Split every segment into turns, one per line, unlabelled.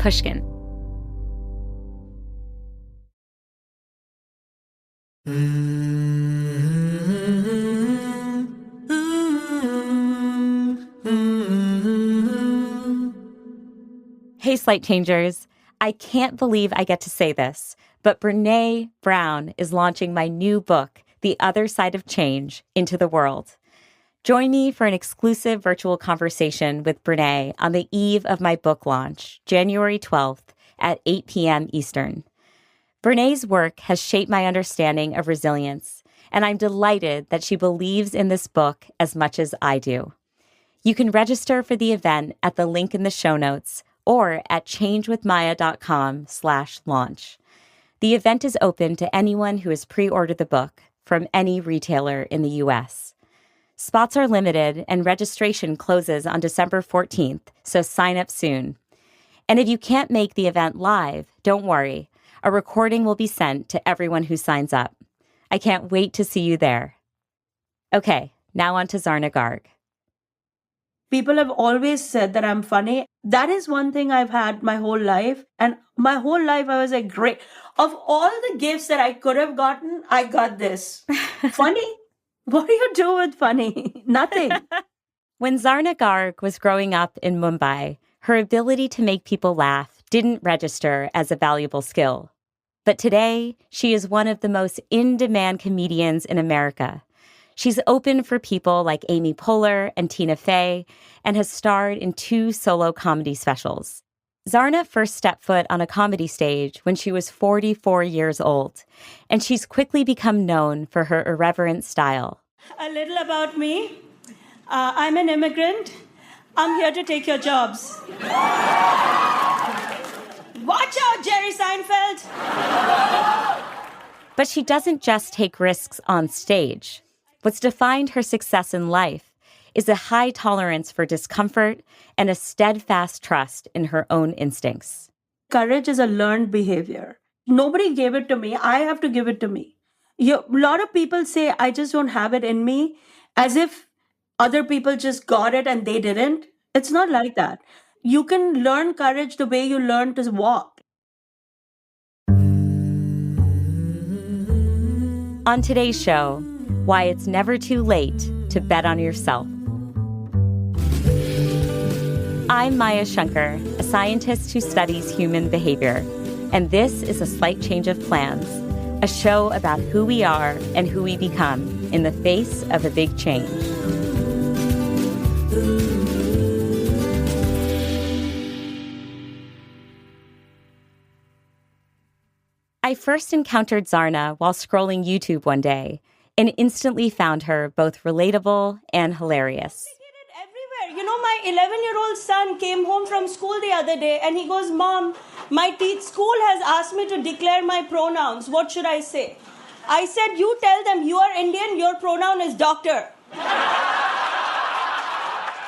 Pushkin. Hey, Slight Changers. I can't believe I get to say this, but Brene Brown is launching my new book, The Other Side of Change, into the world. Join me for an exclusive virtual conversation with Brene on the eve of my book launch, January 12th at 8 p.m. Eastern. Brene's work has shaped my understanding of resilience, and I'm delighted that she believes in this book as much as I do. You can register for the event at the link in the show notes or at changewithmaya.com/launch. The event is open to anyone who has pre-ordered the book from any retailer in the U.S. Spots are limited and registration closes on December 14th, so sign up soon. And if you can't make the event live, don't worry. A recording will be sent to everyone who signs up. I can't wait to see you there. Okay, now on to Zarna Garg.
People have always said that I'm funny. That is one thing I've had my whole life. And my whole life, I was like, great. Of all the gifts that I could have gotten, I got this. Funny? What do you do with funny? Nothing.
When Zarna Garg was growing up in Mumbai, her ability to make people laugh didn't register as a valuable skill. But today, she is one of the most in-demand comedians in America. She's opened for people like Amy Poehler and Tina Fey and has starred in 2 solo comedy specials. Zarna first stepped foot on a comedy stage when she was 44 years old, and she's quickly become known for her irreverent style.
A little about me. I'm an immigrant. I'm here to take your jobs. Watch out, Jerry Seinfeld!
But she doesn't just take risks on stage. What's defined her success in life is a high tolerance for discomfort and a steadfast trust in her own instincts.
Courage is a learned behavior. Nobody gave it to me. I have to give it to me. A lot of people say, I just don't have it in me, as if other people just got it and they didn't. It's not like that. You can learn courage the way you learn to walk.
On today's show, why it's never too late to bet on yourself. I'm Maya Shankar, a scientist who studies human behavior, and this is A Slight Change of Plans, a show about who we are and who we become in the face of a big change. I first encountered Zarna while scrolling YouTube one day and instantly found her both relatable and hilarious.
Everywhere. You know, my 11-year-old son came home from school the other day and he goes, Mom, my school has asked me to declare my pronouns. What should I say? I said, you tell them you are Indian, your pronoun is doctor.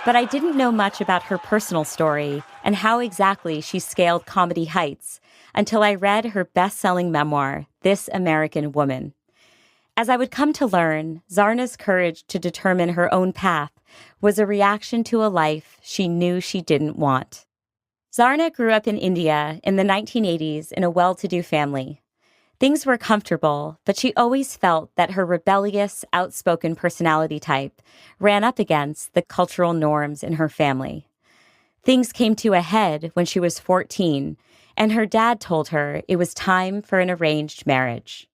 But I didn't know much about her personal story and how exactly she scaled comedy heights until I read her best-selling memoir, This American Woman. As I would come to learn, Zarna's courage to determine her own path was a reaction to a life she knew she didn't want. Zarna grew up in India in the 1980s in a well-to-do family. Things were comfortable, but she always felt that her rebellious, outspoken personality type ran up against the cultural norms in her family. Things came to a head when she was 14, and her dad told her it was time for an arranged marriage.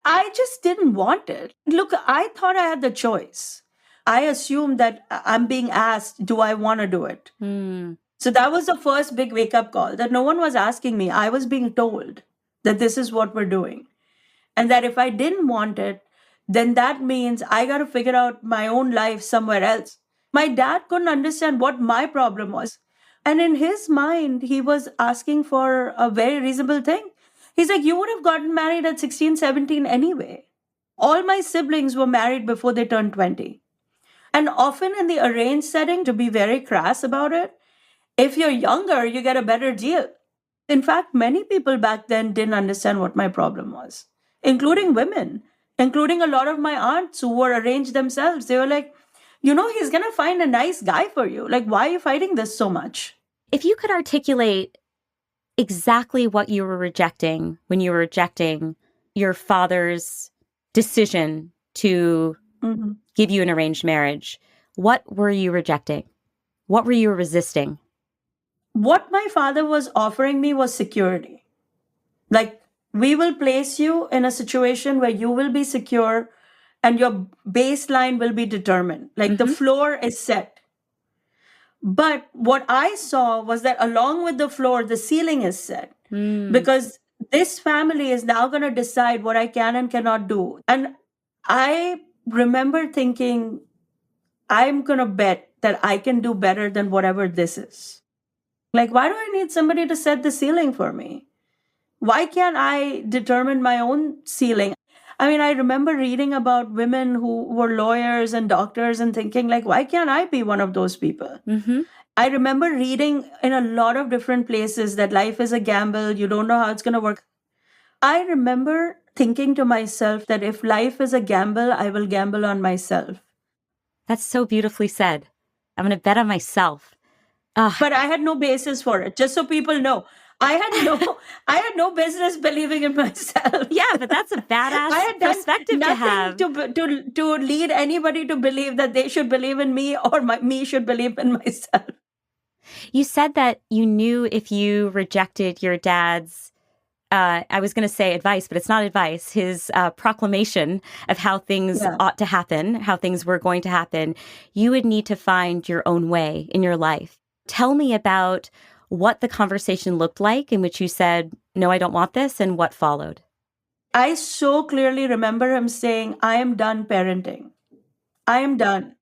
I just didn't want it. Look, I thought I had the choice. I assumed that I'm being asked, do I want to do it? So that was the first big wake-up call, that no one was asking me. I was being told that this is what we're doing. And that if I didn't want it, then that means I got to figure out my own life somewhere else. My dad couldn't understand what my problem was. And in his mind, he was asking for a very reasonable thing. He's like, you would have gotten married at 16, 17 anyway. All my siblings were married before they turned 20. And often in the arranged setting, to be very crass about it, if you're younger, you get a better deal. In fact, many people back then didn't understand what my problem was, including women, including a lot of my aunts who were arranged themselves. They were like, you know, he's going to find a nice guy for you. Like, why are you fighting this so much?
If you could articulate exactly what you were rejecting when you were rejecting your father's decision to
Mhm.
give you an arranged marriage. What were you rejecting? What were you resisting?
What my father was offering me was security. Like, we will place you in a situation where you will be secure and your baseline will be determined. Like, the
Mm-hmm.
floor is set. But what I saw was that along with the floor, the ceiling is set because this family is now going to decide what I can and cannot do. And I remember thinking, I'm going to bet that I can do better than whatever this is. Like, why do I need somebody to set the ceiling for me? Why can't I determine my own ceiling? I mean, I remember reading about women who were lawyers and doctors and thinking, like, why can't I be one of those people?
Mm-hmm.
I remember reading in a lot of different places that life is a gamble. You don't know how it's going to work. I remember thinking to myself that if life is a gamble, I will gamble on myself.
That's so beautifully said. I'm going to bet on myself.
But I had no basis for it, just so people know. I had no I had no business believing in myself.
Yeah, but that's a badass
I had done
perspective to have.
nothing to lead anybody to believe that they should believe in me or me should believe in myself.
You said that you knew if you rejected your dad's, I was going to say advice, but it's not advice, his proclamation of how things
Yeah.
ought to happen, how things were going to happen, you would need to find your own way in your life. Tell me about what the conversation looked like in which you said, no, I don't want this, and what followed.
I so clearly remember him saying, I am done parenting. I am done.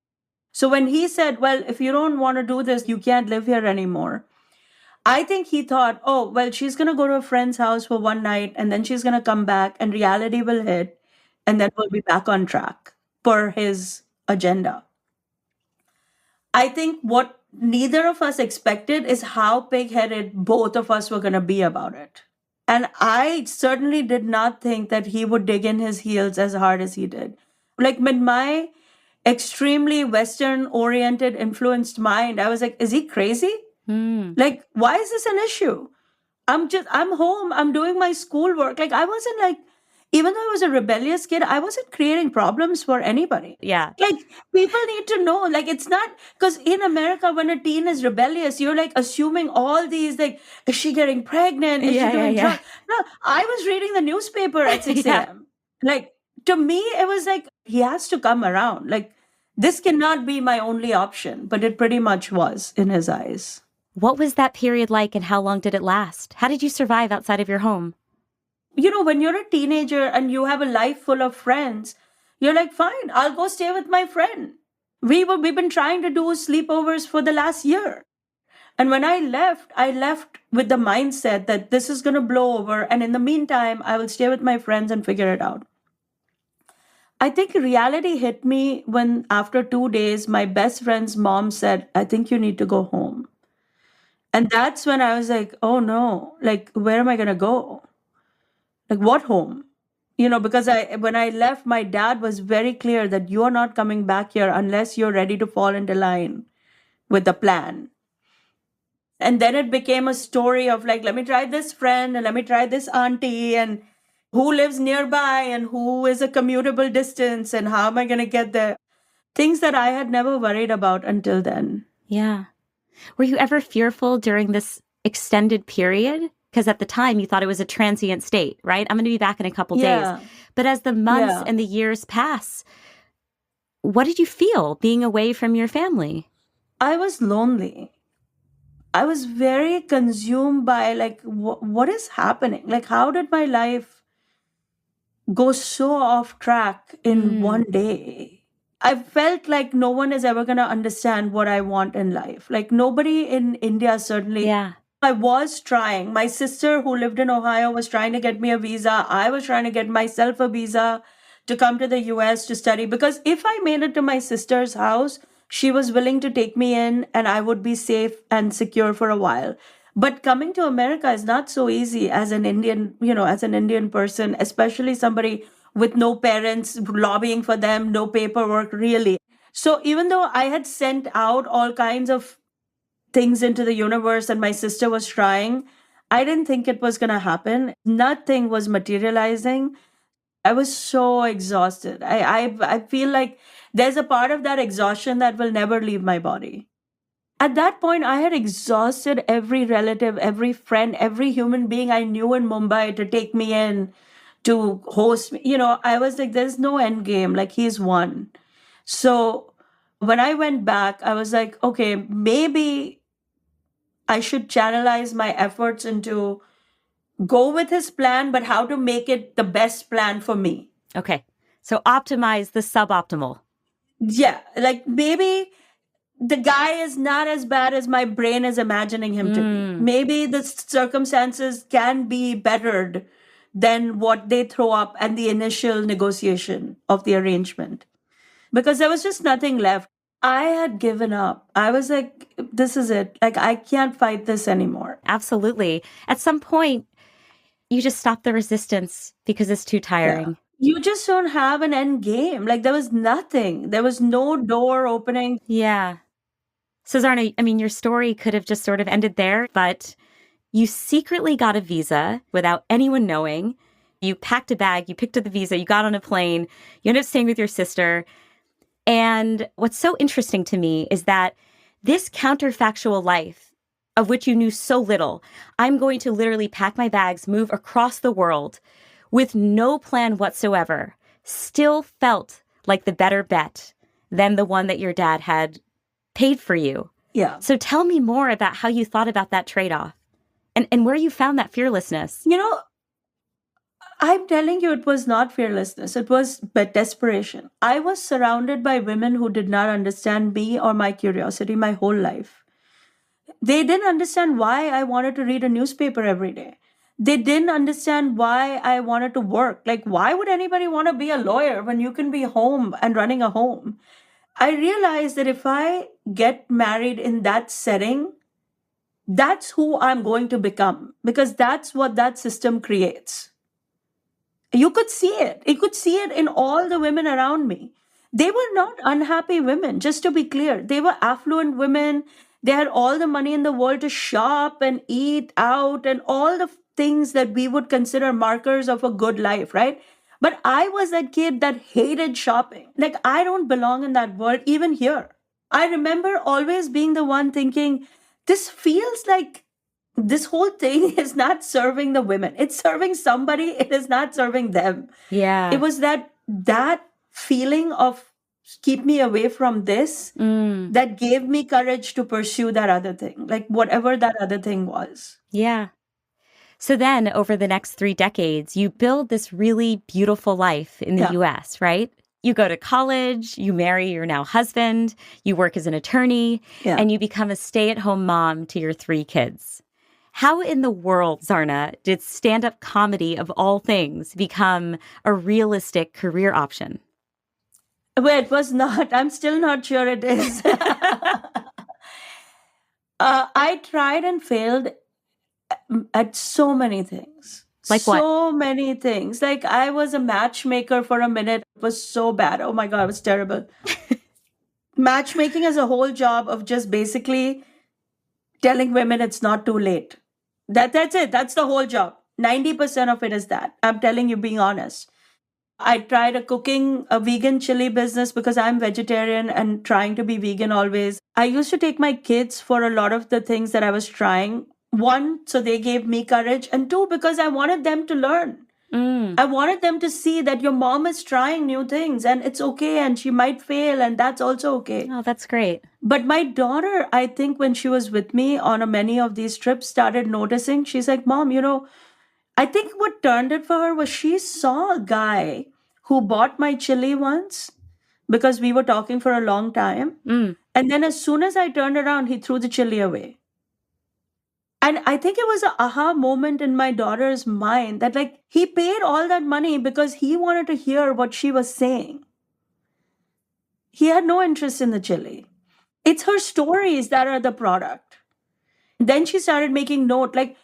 So when he said, well, if you don't want to do this, you can't live here anymore. I think he thought, oh, well, she's going to go to a friend's house for one night and then she's going to come back and reality will hit and then we'll be back on track per his agenda. I think what neither of us expected is how pig-headed both of us were going to be about it. And I certainly did not think that he would dig in his heels as hard as he did. Like, with my extremely Western oriented, influenced mind, I was like, is he crazy? Like, why is this an issue? I'm home, I'm doing my schoolwork. Like, I wasn't like, even though I was a rebellious kid, I wasn't creating problems for anybody.
Yeah.
Like, people need to know, like, it's not because in America, when a teen is rebellious, you're like assuming all these, like, is she getting pregnant? Is she doing drugs? No, I was reading the newspaper at 6
Yeah.
a.m. Like, to me, it was like, he has to come around. Like, this cannot be my only option, but it pretty much was in his eyes.
What was that period like and how long did it last? How did you survive outside of your home?
You know, when you're a teenager and you have a life full of friends, you're like, fine, I'll go stay with my friend. We've been trying to do sleepovers for the last year. And when I left with the mindset that this is going to blow over. And in the meantime, I will stay with my friends and figure it out. I think reality hit me when after 2 days, my best friend's mom said, I think you need to go home. And that's when I was like, oh no, like, where am I going to go? Like, what home? You know, because when I left, my dad was very clear that you're not coming back here unless you're ready to fall into line with the plan. And then it became a story of like, let me try this friend and let me try this auntie and who lives nearby and who is a commutable distance and how am I going to get there? Things that I had never worried about until then.
Yeah. Were you ever fearful during this extended period? Because at the time you thought it was a transient state, right? I'm going to be back in a couple days. But as the months and the years pass, what did you feel being away from your family?
I was lonely. I was very consumed by like, what is happening? Like, how did my life go so off track in one day? I felt like no one is ever going to understand what I want in life. Like, nobody in India, certainly.
Yeah.
I was trying. My sister who lived in Ohio was trying to get me a visa. I was trying to get myself a visa to come to the US to study. Because if I made it to my sister's house, she was willing to take me in and I would be safe and secure for a while. But coming to America is not so easy as an Indian, as an Indian person, especially somebody with no parents lobbying for them, no paperwork, really. So even though I had sent out all kinds of things into the universe and my sister was trying, I didn't think it was going to happen. Nothing was materializing. I was so exhausted. I feel like there's a part of that exhaustion that will never leave my body. At that point, I had exhausted every relative, every friend, every human being I knew in Mumbai to take me in, to host me. I was like, there's no end game. Like, he's won. So when I went back, I was like, okay, maybe I should channelize my efforts into go with his plan, but how to make it the best plan for me.
Okay. So optimize the suboptimal.
Yeah. Like maybe the guy is not as bad as my brain is imagining him to be. Maybe the circumstances can be bettered than what they throw up at the initial negotiation of the arrangement. Because there was just nothing left. I had given up. I was like, this is it. Like, I can't fight this anymore.
Absolutely. At some point, you just stop the resistance because it's too tiring.
Yeah. You just don't have an end game. Like, there was nothing. There was no door opening.
Yeah. So Zarna, I mean, your story could have just sort of ended there, but you secretly got a visa without anyone knowing. You packed a bag, you picked up the visa, you got on a plane, you ended up staying with your sister. And what's so interesting to me is that this counterfactual life, of which you knew so little, I'm going to literally pack my bags, move across the world with no plan whatsoever, still felt like the better bet than the one that your dad had paid for you.
Yeah.
So tell me more about how you thought about that trade-off and where you found that fearlessness.
I'm telling you, it was not fearlessness. It was desperation. I was surrounded by women who did not understand me or my curiosity my whole life. They didn't understand why I wanted to read a newspaper every day. They didn't understand why I wanted to work. Like, why would anybody want to be a lawyer when you can be home and running a home? I realized that if I get married in that setting, that's who I'm going to become, because that's what that system creates. You could see it. You could see it in all the women around me. They were not unhappy women, just to be clear. They were affluent women. They had all the money in the world to shop and eat out and all the things that we would consider markers of a good life, right? But I was that kid that hated shopping. Like, I don't belong in that world, even here. I remember always being the one thinking, this feels like this whole thing is not serving the women. It's serving somebody. It is not serving them.
Yeah.
It was that feeling of keep me away from this that gave me courage to pursue that other thing, like whatever that other thing was.
Yeah. So then over the next 3 decades, you build this really beautiful life in the US, right? You go to college, you marry your now husband, you work as an attorney, and you become a stay-at-home mom to your 3 kids. How in the world, Zarna, did stand-up comedy of all things become a realistic career option?
Well, it was not. I'm still not sure it is. I tried and failed at so many things.
Like what?
So many things. Like, I was a matchmaker for a minute. It was so bad. Oh my God, it was terrible. Matchmaking is a whole job of just basically telling women it's not too late. That's it. That's the whole job. 90% of it is that. I'm telling you, being honest. I tried a vegan chili business because I'm vegetarian and trying to be vegan always. I used to take my kids for a lot of the things that I was trying. 1, so they gave me courage. And 2, because I wanted them to learn. I wanted them to see that your mom is trying new things and it's okay and she might fail and that's also okay.
Oh, that's great.
But my daughter, I think when she was with me on many of these trips, started noticing, she's like, Mom, I think what turned it for her was she saw a guy who bought my chili once because we were talking for a long time. And then as soon as I turned around, he threw the chili away. And I think it was an aha moment in my daughter's mind that, like, he paid all that money because he wanted to hear what she was saying. He had no interest in the chili. It's her stories that are the product. Then she started making note, like,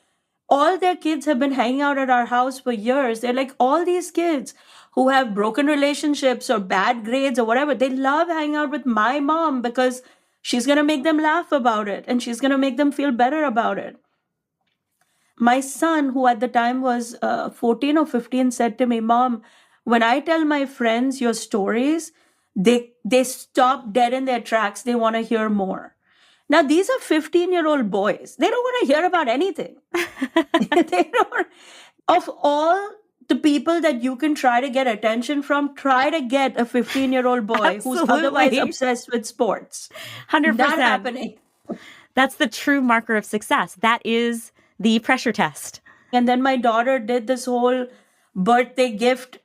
all their kids have been hanging out at our house for years. They're like, all these kids who have broken relationships or bad grades or whatever, they love hanging out with my mom because she's going to make them laugh about it and she's going to make them feel better about it. My son, who at the time was 14 or 15, said to me, Mom, when I tell my friends your stories, they stop dead in their tracks. They want to hear more. Now, these are 15-year-old boys. They don't want to hear about anything. They don't. Of all the people that you can try to get attention from, try to get a 15-year-old boy who's otherwise
Absolutely.
obsessed with sports.
100%.
Not happening.
That's the true marker of success. That is the pressure test.
And then my daughter did this whole birthday gift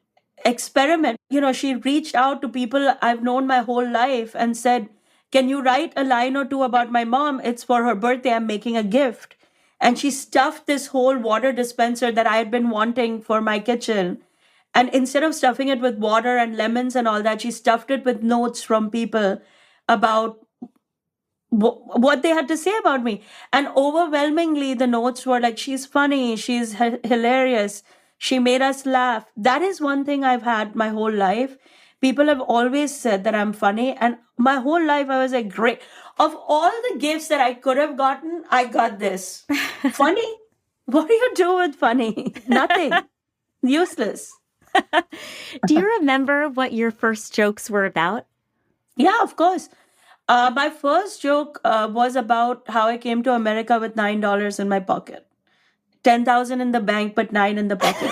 experiment. She reached out to people I've known my whole life and said, Can you write a line or two about my mom? It's for her birthday. I'm making a gift. And she stuffed this whole water dispenser that I had been wanting for my kitchen. And instead of stuffing it with water and lemons and all that, she stuffed it with notes from people about what they had to say about me. And overwhelmingly, the notes were like, she's funny, she's hilarious, she made us laugh. That is one thing I've had my whole life. People have always said that I'm funny. And my whole life, I was like, great. Of all the gifts that I could have gotten, I got this. Funny? What do you do with funny? Nothing. Useless.
Do you remember what your first jokes were about?
Yeah, of course. My first joke was about how I came to America with $9 in my pocket. 10,000 in the bank, but 9 in the pocket.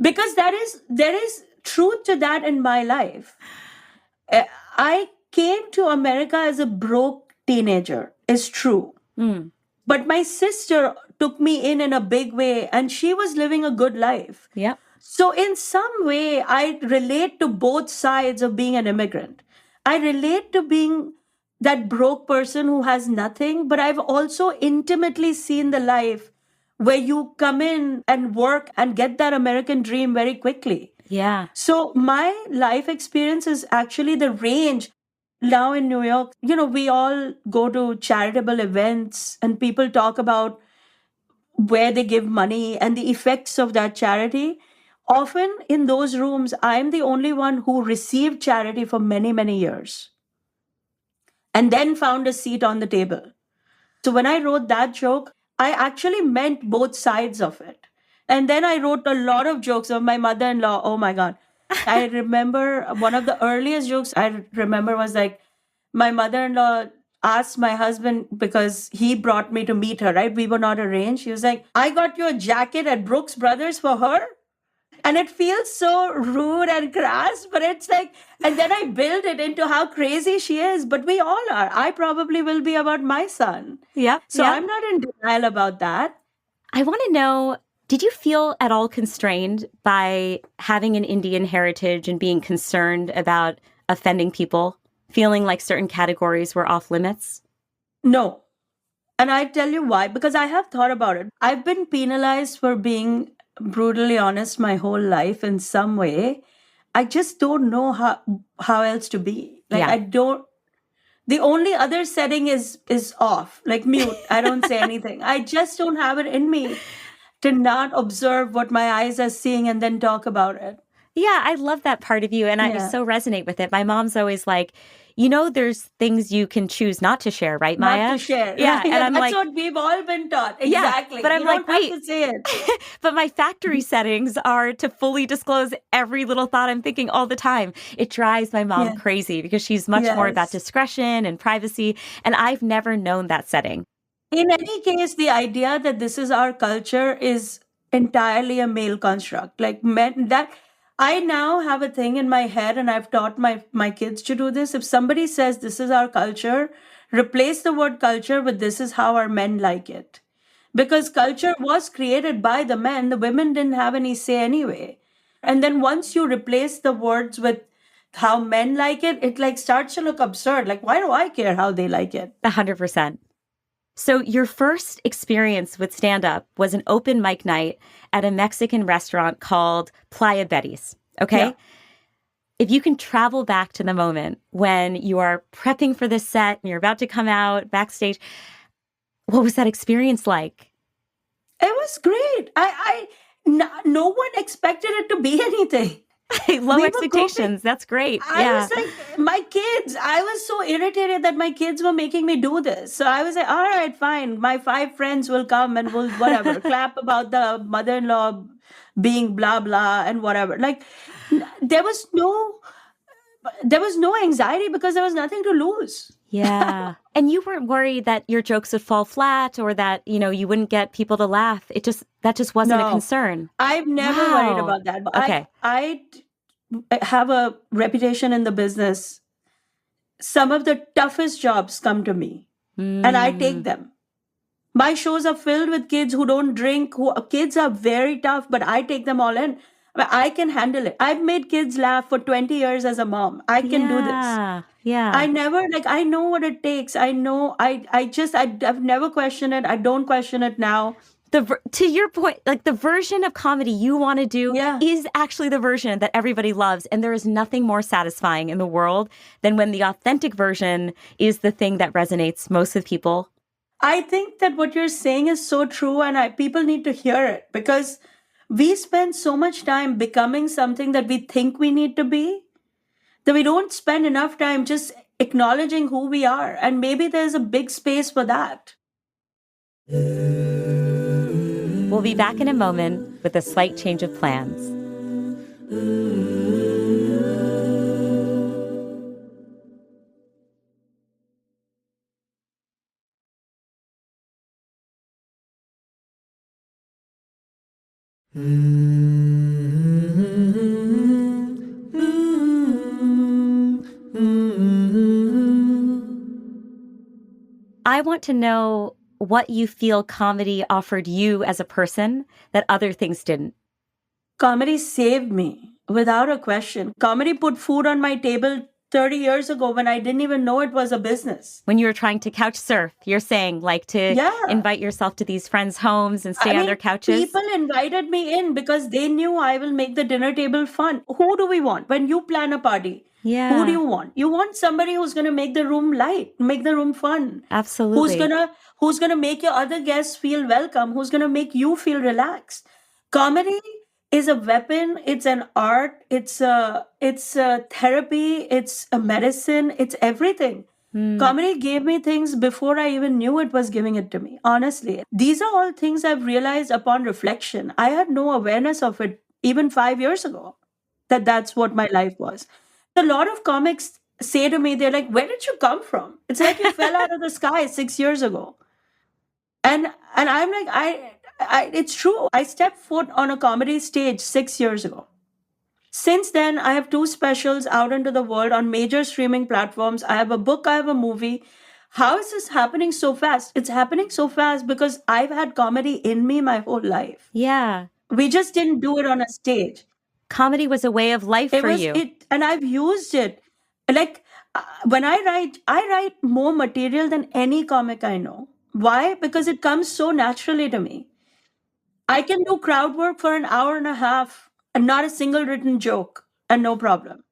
Because there is truth to that in my life. I came to America as a broke teenager, is true.
Mm.
But my sister took me in a big way, and she was living a good life.
Yep.
So in some way, I relate to both sides of being an immigrant. I relate to being that broke person who has nothing, but I've also intimately seen the life where you come in and work and get that American dream very quickly.
Yeah.
So my life experience is actually the range. Now in New York, we all go to charitable events and people talk about where they give money and the effects of that charity. Often in those rooms, I'm the only one who received charity for many, many years and then found a seat on the table. So when I wrote that joke, I actually meant both sides of it. And then I wrote a lot of jokes of my mother-in-law. Oh my God. I remember one of the earliest jokes I remember was like, my mother-in-law asked my husband, because he brought me to meet her, right? We were not arranged. He was like, I got you a jacket at Brooks Brothers for her. And it feels so rude and crass, but it's like, and then I build it into how crazy she is, but we all are. I probably will be about my son.
Yep.
So
yep.
I'm not in denial about that.
I want to know, did you feel at all constrained by having an Indian heritage and being concerned about offending people, feeling like certain categories were off limits?
No. And I tell you why, because I have thought about it. I've been penalized for being brutally honest my whole life in some way. I just don't know how else to be. Like,
Yeah.
I don't. The only other setting is off, like mute. I don't say anything. I just don't have it in me to not observe what my eyes are seeing and then talk about it.
Yeah, I love that part of you, and I so resonate with it. My mom's always like, there's things you can choose not to share, right, Maya?
Not to share.
Yeah,
right?
and I'm
that's
like,
what we've all been taught.
Yeah,
Exactly.
but I'm
you
like,
don't
wait.
have to say it.
But my factory settings are to fully disclose every little thought I'm thinking all the time. It drives my mom crazy because she's much more about discretion and privacy, and I've never known that setting.
In any case, the idea that this is our culture is entirely a male construct. Like, men, that I now have a thing in my head, and I've taught my kids to do this. If somebody says this is our culture, replace the word culture with this is how our men like it. Because culture was created by the men. The women didn't have any say anyway. And then once you replace the words with how men like it like starts to look absurd. Like, why do I care how they like it?
100%. So your first experience with stand-up was an open mic night at a Mexican restaurant called Playa Betty's, okay? Yeah. If you can travel back to the moment when you are prepping for this set and you're about to come out backstage, what was that experience like?
It was great. No one expected it to be anything.
Low
We were going.
expectations. That's great.
I
Yeah.
was like, my kids, I was so irritated that my kids were making me do this. So I was like, all right, fine. My 5 friends will come and we'll whatever, clap about the mother-in-law being blah blah and whatever. Like there was no anxiety because there was nothing to lose.
Yeah. And you weren't worried that your jokes would fall flat or that, you wouldn't get people to laugh. That just wasn't a
No,
concern.
I've never worried
Wow.
about that.
Okay.
I have a reputation in the business. Some of the toughest jobs come to me and I take them. My shows are filled with kids who don't drink, kids are very tough, but I take them all in. I can handle it. I've made kids laugh for 20 years as a mom. I can do this.
Yeah. Yeah.
I never, I know what it takes. I know, I've never questioned it. I don't question it now.
To your point, like the version of comedy you want to do
Yeah.
is actually the version that everybody loves. And there is nothing more satisfying in the world than when the authentic version is the thing that resonates most with people.
I think that what you're saying is so true, and people need to hear it because we spend so much time becoming something that we think we need to be that we don't spend enough time just acknowledging who we are. And maybe there's a big space for that.
We'll be back in a moment with a slight change of plans. I want to know what you feel comedy offered you as a person that other things didn't.
Comedy saved me without a question. Comedy put food on my table 30 years ago when I didn't even know it was a business.
When you were trying to couch surf, you're saying like to invite yourself to these friends' homes and stay on their couches?
People invited me in because they knew I will make the dinner table fun. Who do we want? When you plan a party, who do you want? You want somebody who's going to make the room light, make the room fun.
Absolutely.
Who's going to make your other guests feel welcome, who's going to make you feel relaxed. Comedy is a weapon, it's an art, it's a therapy, it's a medicine, it's everything. Comedy gave me things before I even knew it was giving it to me, honestly. These are all things I've realized upon reflection. I had no awareness of it even 5 years ago, that that's what my life was. A lot of comics say to me, they're like, where did you come from? It's like you fell out of the sky 6 years ago. And I'm like, it's true. I stepped foot on a comedy stage 6 years ago. Since then, I have 2 specials out into the world on major streaming platforms. I have a book, I have a movie. How is this happening so fast? It's happening so fast because I've had comedy in me my whole life.
Yeah.
We just didn't do it on a stage.
Comedy was a way of life for you.
And I've used it. Like when I write more material than any comic I know. Why? Because it comes so naturally to me. I can do crowd work for an hour and a half and not a single written joke and no problem.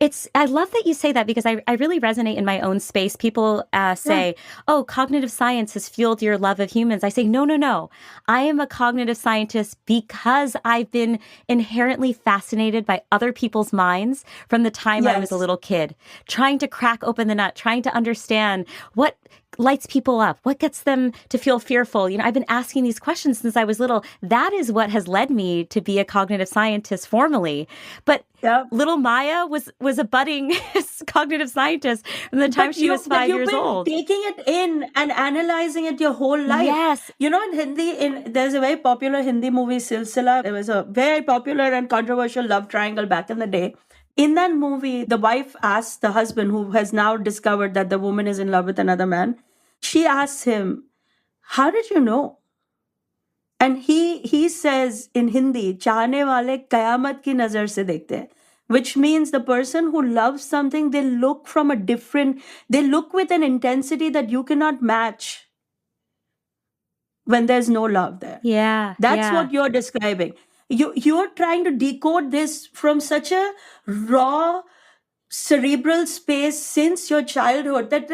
I love that you say that because I really resonate in my own space. People say, oh, cognitive science has fueled your love of humans. I say, no. I am a cognitive scientist because I've been inherently fascinated by other people's minds from the time I was a little kid, trying to crack open the nut, trying to understand what lights people up, what gets them to feel fearful. I've been asking these questions since I was little. That is what has led me to be a cognitive scientist formally. But little Maya was a budding cognitive scientist from the time she was 5 years old.
Taking it in and analyzing it your whole life.
Yes.
In Hindi, there's a very popular Hindi movie, Silsila. There was a very popular and controversial love triangle back in the day. In that movie, the wife asks the husband, who has now discovered that the woman is in love with another man, she asks him, how did you know? And he says in Hindi, "Chahne wale kayamat ki nazar se dekhte hain," which means the person who loves something, they look with an intensity that you cannot match when there's no love there.
Yeah.
That's what you're describing. You're trying to decode this from such a raw, cerebral space since your childhood that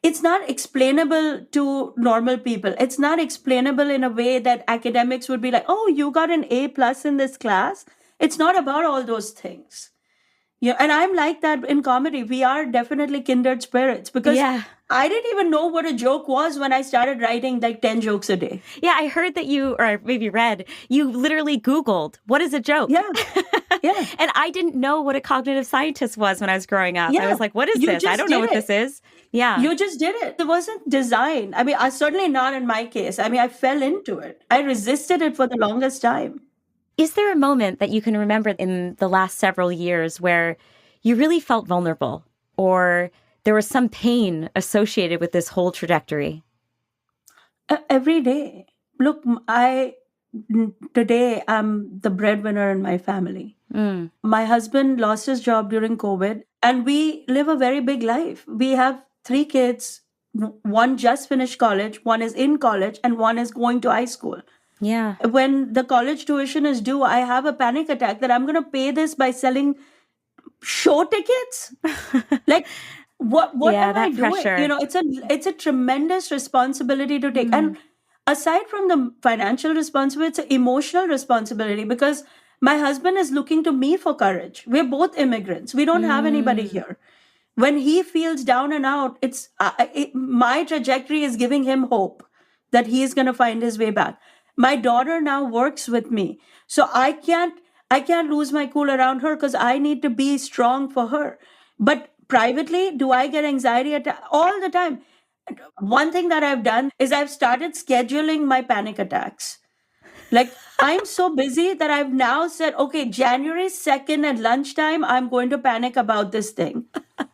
it's not explainable to normal people. It's not explainable in a way that academics would be like, oh, you got an A+ in this class. It's not about all those things. Yeah, and I'm like that in comedy. We are definitely kindred spirits because
Yeah.
I didn't even know what a joke was when I started writing like 10 jokes a day.
Yeah, I heard that you, or maybe read, you literally Googled, what is a joke?
Yeah. Yeah.
And I didn't know what a cognitive scientist was when I was growing up. I
Yeah.
was like, what is
You
this? I
just
don't know
did
what
it.
this is. Yeah.
You just did it. It wasn't designed. I mean, I certainly not in my case. I mean, I fell into it. I resisted it for the longest time.
Is there a moment that you can remember in the last several years where you really felt vulnerable or there was some pain associated with this whole trajectory?
Every day. Look, today I'm the breadwinner in my family. My husband lost his job during COVID, and we live a very big life. We have 3 kids. One just finished college, one is in college, and one is going to high school.
Yeah.
When the college tuition is due, I have a panic attack that I'm going to pay this by selling show tickets. Like, what
Yeah,
am I
that
doing?
pressure.
It's a tremendous responsibility to take. And aside from the financial responsibility, it's an emotional responsibility because my husband is looking to me for courage. We're both immigrants. We don't have anybody here. When he feels down and out, my trajectory is giving him hope that he is going to find his way back. My daughter now works with me, so I can't lose my cool around her because I need to be strong for her. But privately, do I get anxiety all the time? One thing that I've done is I've started scheduling my panic attacks. Like, I'm so busy that I've now said, okay, January 2nd at lunchtime, I'm going to panic about this thing.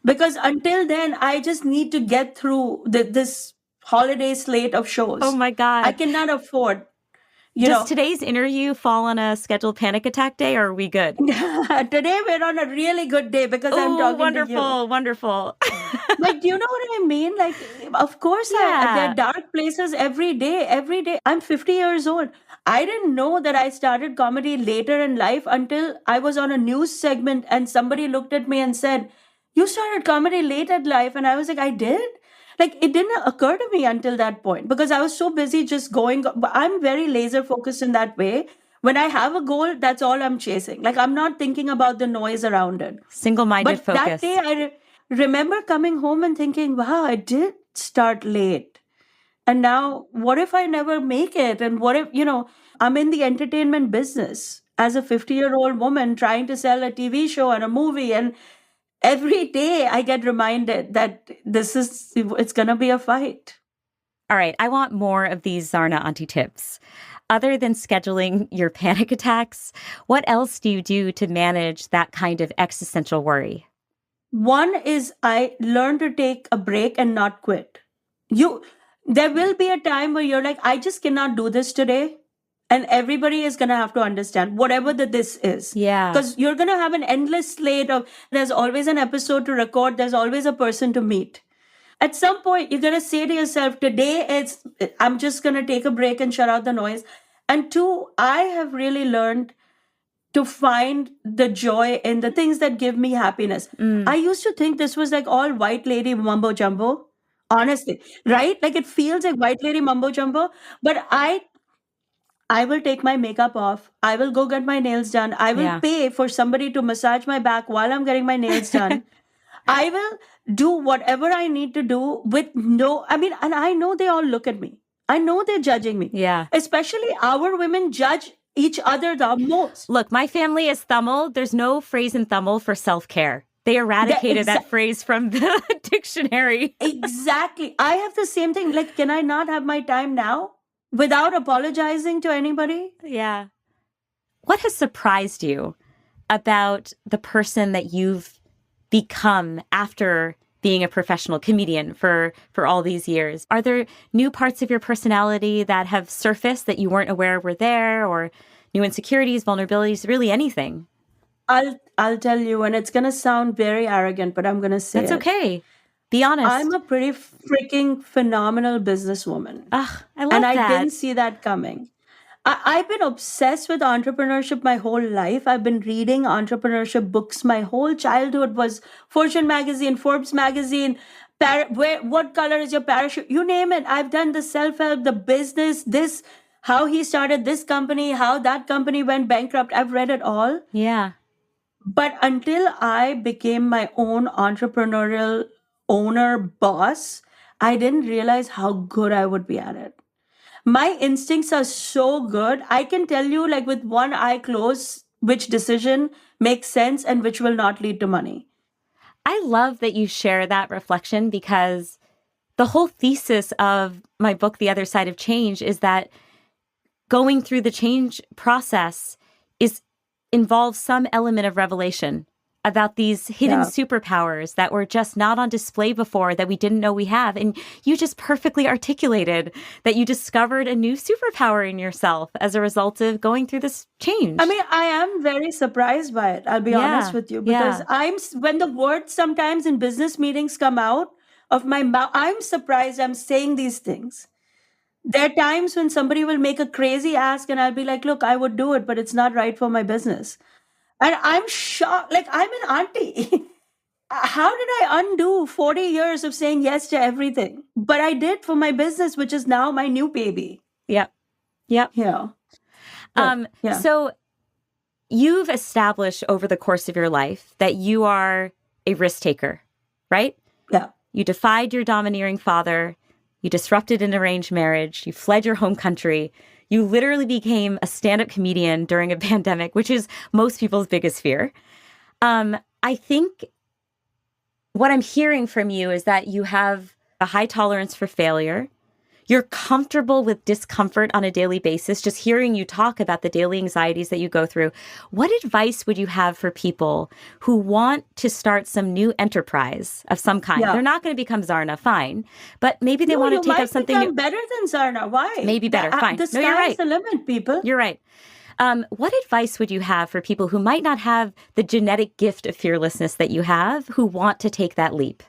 Because until then, I just need to get through this holiday slate of shows.
Oh my God.
I cannot afford.
Does today's interview fall on a scheduled panic attack day, or are we good?
Today we're on a really good day because I'm talking
wonderful,
to you.
Wonderful.
Like, do you know what I mean? Like, of course, there are dark places every day, every day. I'm 50 years old. I didn't know that I started comedy later in life until I was on a news segment and somebody looked at me and said, you started comedy late at life. And I was like, I did? Like, it didn't occur to me until that point because I was so busy just going. I'm very laser focused in that way. When I have a goal, that's all I'm chasing. Like, I'm not thinking about the noise around it.
Single-minded focus.
But that day, I remember coming home and thinking, wow, I did start late. And now, what if I never make it? And what if, I'm in the entertainment business as a 50-year-old woman trying to sell a TV show and a movie. And every day I get reminded that it's going to be a fight.
All right. I want more of these Zarna Auntie tips. Other than scheduling your panic attacks, what else do you do to manage that kind of existential worry?
One is I learned to take a break and not quit. There will be a time where you're like, I just cannot do this today. And everybody is going to have to understand whatever this is.
Yeah.
Because you're going to have an endless slate of, there's always an episode to record. There's always a person to meet. At some point, you're going to say to yourself, today I'm just going to take a break and shut out the noise. And two, I have really learned to find the joy in the things that give me happiness. I used to think this was like all white lady mumbo jumbo, honestly, right? Like it feels like white lady mumbo jumbo, but I will take my makeup off. I will go get my nails done. I will pay for somebody to massage my back while I'm getting my nails done. I will do whatever I need to do and I know they all look at me. I know they're judging me.
Yeah.
Especially our women judge each other the most.
Look, my family is Tamil. There's no phrase in Tamil for self-care. They eradicated that phrase from the dictionary.
Exactly. I have the same thing. Like, can I not have my time now without apologizing to anybody?
Yeah. What has surprised you about the person that you've become after being a professional comedian for all these years? Are there new parts of your personality that have surfaced that you weren't aware were there, or new insecurities, vulnerabilities, really anything?
I'll tell you, and it's going to sound very arrogant, but I'm going to say
That's okay. Be honest.
I'm a pretty freaking phenomenal businesswoman.
Ugh, I love
and
that.
I didn't see that coming. I've been obsessed with entrepreneurship my whole life. I've been reading entrepreneurship books my whole childhood. Was Fortune magazine, Forbes magazine, what color is your parachute? You name it. I've done the self-help, the business, this. how he started this company, how that company went bankrupt. I've read it all.
Yeah.
But until I became my own entrepreneurial owner boss, I didn't realize how good I would be at it. My instincts are so good. I can tell you, like, with one eye closed, which decision makes sense and which will not lead to money.
I love that you share that reflection, because the whole thesis of my book, The Other Side of Change, is that going through the change process involves some element of revelation about these hidden superpowers that were just not on display before, that we didn't know we have. And you just perfectly articulated that you discovered a new superpower in yourself as a result of going through this change.
I mean, I am very surprised by it. I'll be honest with you, because when the words sometimes in business meetings come out of my mouth, I'm surprised I'm saying these things. There are times when somebody will make a crazy ask and I'll be like, look, I would do it, but it's not right for my business. And I'm shocked. Like, I'm an auntie. How did I undo 40 years of saying yes to everything? But I did for my business, which is now my new baby.
Yep.
Yeah.
So you've established over the course of your life that you are a risk taker, right?
Yeah.
You defied your domineering father. You disrupted an arranged marriage. You fled your home country. You literally became a stand-up comedian during a pandemic, which is most people's biggest fear. I think what I'm hearing from you is that you have a high tolerance for failure. You're comfortable with discomfort on a daily basis. Just hearing you talk about the daily anxieties that you go through. What advice would you have for people who want to start some new enterprise of some kind? They're not going to become Zarna, fine. But maybe they want to take up something new.
Better than Zarna. Why?
Maybe better, fine.
The sky's the limit, people.
You're right. What advice would you have for people who might not have the genetic gift of fearlessness that you have, who want to take that leap?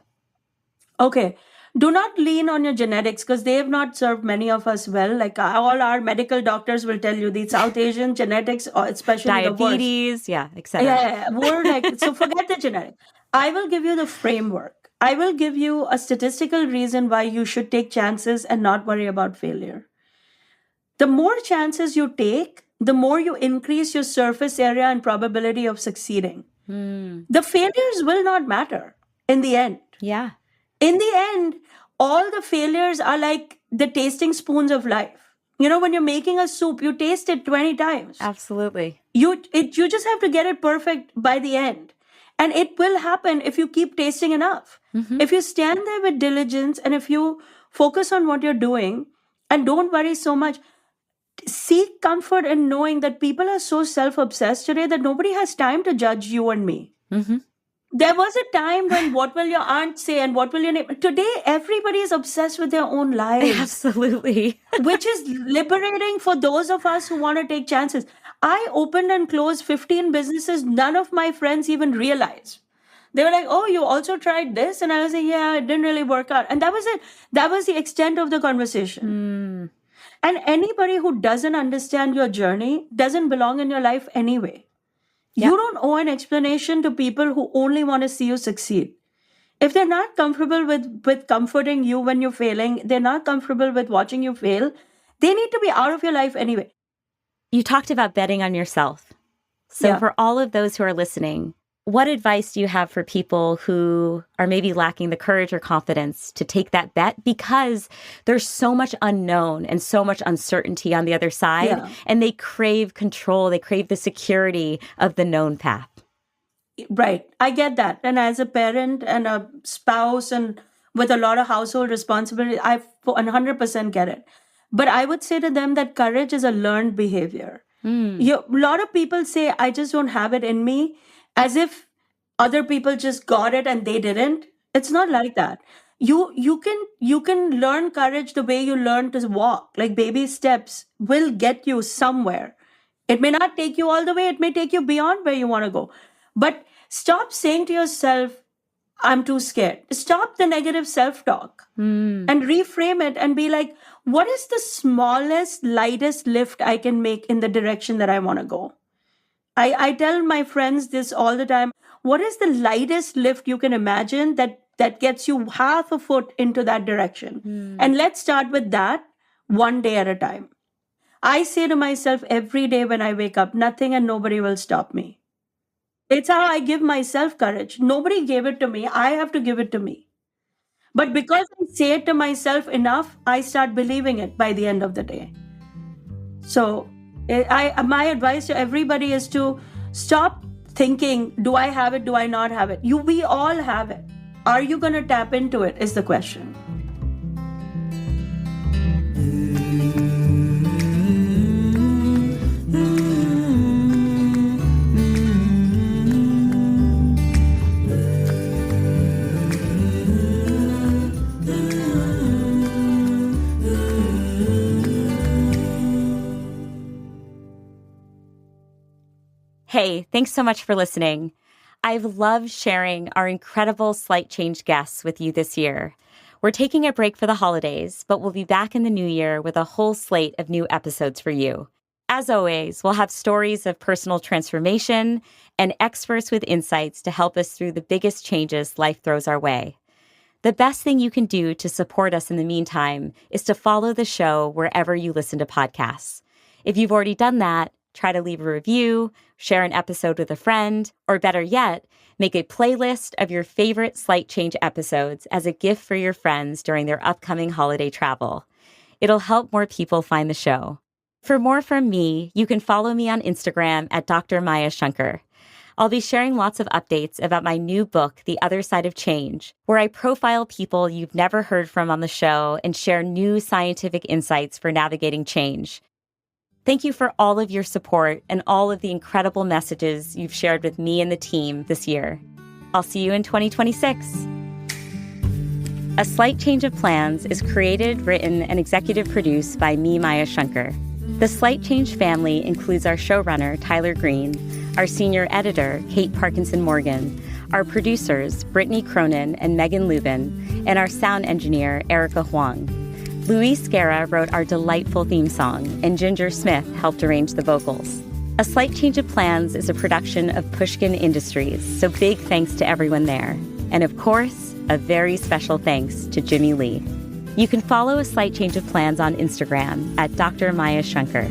Okay. Do not lean on your genetics, because they have not served many of us well. Like, all our medical doctors will tell you, the South Asian genetics, especially
diabetes, etc.
Yeah, we're like, so forget the genetics. I will give you the framework. I will give you a statistical reason why you should take chances and not worry about failure. The more chances you take, the more you increase your surface area and probability of succeeding. The failures will not matter in the end.
Yeah.
In the end, all the failures are like the tasting spoons of life. You know, when you're making a soup, you taste it 20 times.
Absolutely.
You just have to get it perfect by the end. And it will happen if you keep tasting enough. If you stand there with diligence and if you focus on what you're doing and don't worry so much, seek comfort in knowing that people are so self-obsessed today that nobody has time to judge you and me. There was a time when what will your aunt say and what will your neighbor... Today, everybody is obsessed with their own lives.
Absolutely.
Which is liberating for those of us who want to take chances. I opened and closed 15 businesses. None of my friends even realized. They were like, oh, you also tried this? And I was like, yeah, it didn't really work out. And that was it. That was the extent of the conversation. And anybody who doesn't understand your journey doesn't belong in your life anyway. You don't owe an explanation to people who only want to see you succeed. If they're not comfortable with comforting you when you're failing, they're not comfortable with watching you fail, they need to be out of your life anyway.
You talked about betting on yourself. So for all of those who are listening, what advice do you have for people who are maybe lacking the courage or confidence to take that bet, because there's so much unknown and so much uncertainty on the other side, and they crave control, they crave the security of the known path?
Right. I get that. And as a parent and a spouse and with a lot of household responsibility, I 100% get it. But I would say to them that courage is a learned behavior. A lot of people say, I just don't have it in me, as if other people just got it and they didn't. It's not like that. You can learn courage the way you learn to walk. Like, baby steps will get you somewhere. It may not take you all the way. It may take you beyond where you want to go. But stop saying to yourself, I'm too scared. Stop the negative self-talk and reframe it and be like, what is the smallest, lightest lift I can make in the direction that I want to go? I tell my friends this all the time. What is the lightest lift you can imagine that gets you half a foot into that direction? And let's start with that one day at a time. I say to myself every day when I wake up, nothing and nobody will stop me. It's how I give myself courage. Nobody gave it to me. I have to give it to me. But because I say it to myself enough, I start believing it by the end of the day. So my advice to everybody is to stop thinking, do I have it? Do I not have it? We all have it. Are you going to tap into it is the question.
Hey, thanks so much for listening. I've loved sharing our incredible Slight Change guests with you this year. We're taking a break for the holidays, but we'll be back in the new year with a whole slate of new episodes for you. As always, we'll have stories of personal transformation and experts with insights to help us through the biggest changes life throws our way. The best thing you can do to support us in the meantime is to follow the show wherever you listen to podcasts. If you've already done that, try to leave a review, share an episode with a friend, or better yet, make a playlist of your favorite Slight Change episodes as a gift for your friends during their upcoming holiday travel. It'll help more people find the show. For more from me, you can follow me on Instagram at Dr. Maya Shankar. I'll be sharing lots of updates about my new book, The Other Side of Change, where I profile people you've never heard from on the show and share new scientific insights for navigating change. Thank you for all of your support and all of the incredible messages you've shared with me and the team this year. I'll see you in 2026. A Slight Change of Plans is created, written, and executive produced by me, Maya Shankar. The Slight Change family includes our showrunner, Tyler Green, our senior editor, Kate Parkinson Morgan, our producers, Brittany Cronin and Megan Lubin, and our sound engineer, Erica Huang. Luis Guerra wrote our delightful theme song, and Ginger Smith helped arrange the vocals. A Slight Change of Plans is a production of Pushkin Industries, so big thanks to everyone there. And of course, a very special thanks to Jimmy Lee. You can follow A Slight Change of Plans on Instagram at Dr. Maya Shankar.